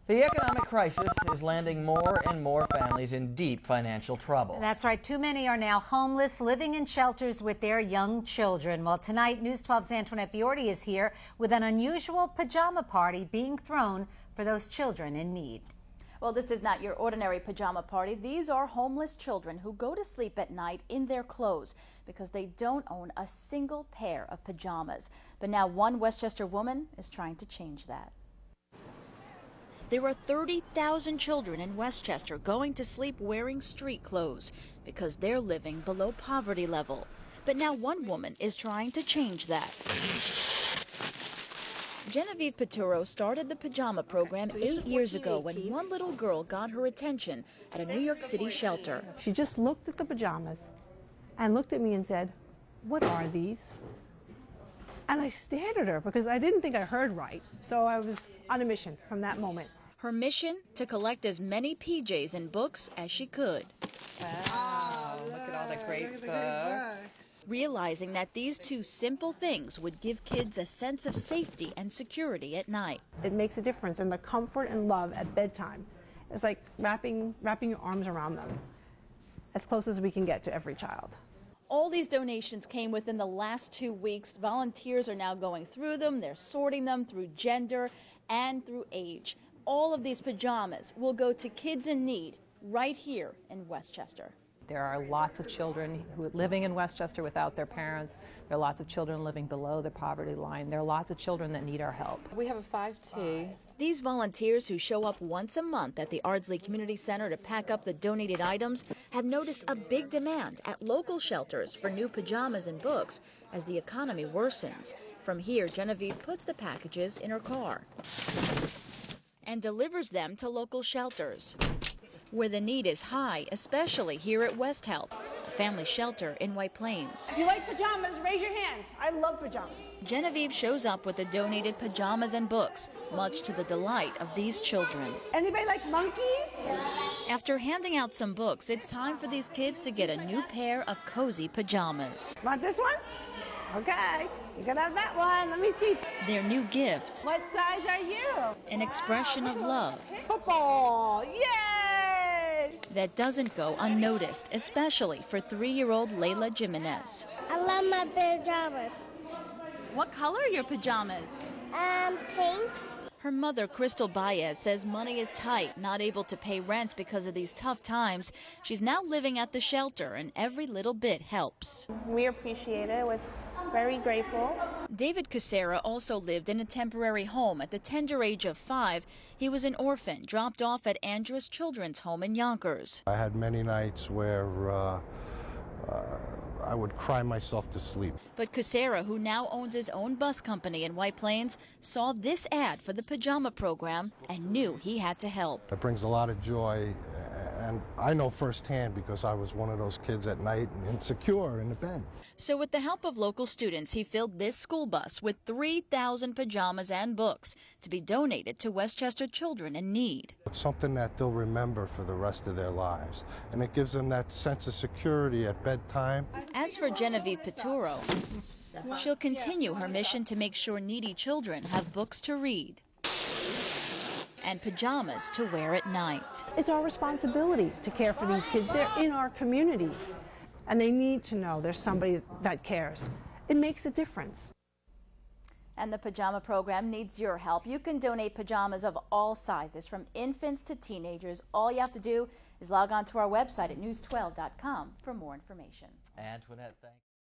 The economic crisis is landing more and more families in deep financial trouble. That's right. Too many are now homeless, living in shelters with their young children. Well, tonight, News 12's Antoinette Biordi is here with an unusual pajama party being thrown for those children in need. Well, this is not your ordinary pajama party. These are homeless children who go to sleep at night in their clothes because they don't own a single pair of pajamas. But now one Westchester woman is trying to change that. There are 30,000 children in Westchester going to sleep wearing street clothes because they're living below poverty level. But now one woman is trying to change that. Genevieve Peturo started the Pajama Program 8 years ago when one little girl got her attention at a New York City shelter. She just looked at the pajamas and looked at me and said, "What are these?" And I stared at her because I didn't think I heard right. So I was on a mission from that moment. Her mission? To collect as many PJs and books as she could. Wow, look at all the great books. Realizing that these two simple things would give kids a sense of safety and security at night. It makes a difference in the comfort and love at bedtime. It's like wrapping your arms around them, as close as we can get to every child. All these donations came within the last 2 weeks. Volunteers are now going through them. They're sorting them through gender and through age. All of these pajamas will go to kids in need right here in Westchester. There are lots of children who are living in Westchester without their parents. There are lots of children living below the poverty line. There are lots of children that need our help. We have a 5T. These volunteers who show up once a month at the Ardsley Community Center to pack up the donated items have noticed a big demand at local shelters for new pajamas and books as the economy worsens. From here, Genevieve puts the packages in her car and delivers them to local shelters where the need is high, especially here at West Health, a family shelter in White Plains. If you like pajamas, raise your hand. I love pajamas. Genevieve shows up with the donated pajamas and books, much to the delight of these children. Anybody like monkeys? After handing out some books, it's time for these kids to get a new pair of cozy pajamas. Want this one? Okay, you can have that one. Let me see. Their new gift, What size are you? an expression of love Football. Yay! that doesn't go unnoticed, especially for 3-year-old Layla Jimenez. I love my pajamas. What color are your pajamas? Pink. Her mother, Crystal Baez, says money is tight, not able to pay rent because of these tough times. She's now living at the shelter, and every little bit helps. We appreciate it. We're very grateful. David Kucera also lived in a temporary home at the tender age of 5. He was an orphan, dropped off at Andrus Children's Home in Yonkers. I had many nights where I would cry myself to sleep. But Kucera, who now owns his own bus company in White Plains, saw this ad for the Pajama Program and knew he had to help. It brings a lot of joy, and I know firsthand because I was one of those kids at night and insecure in the bed. So with the help of local students, he filled this school bus with 3,000 pajamas and books to be donated to Westchester children in need. It's something that they'll remember for the rest of their lives, and it gives them that sense of security at bedtime. As for Genevieve Peturo, she'll continue her mission to make sure needy children have books to read and pajamas to wear at night. It's our responsibility to care for these kids. They're in our communities, and they need to know there's somebody that cares. It makes a difference. And the Pajama Program needs your help. You can donate pajamas of all sizes, from infants to teenagers. All you have to do is log on to our website at news12.com for more information. Antoinette, thank you.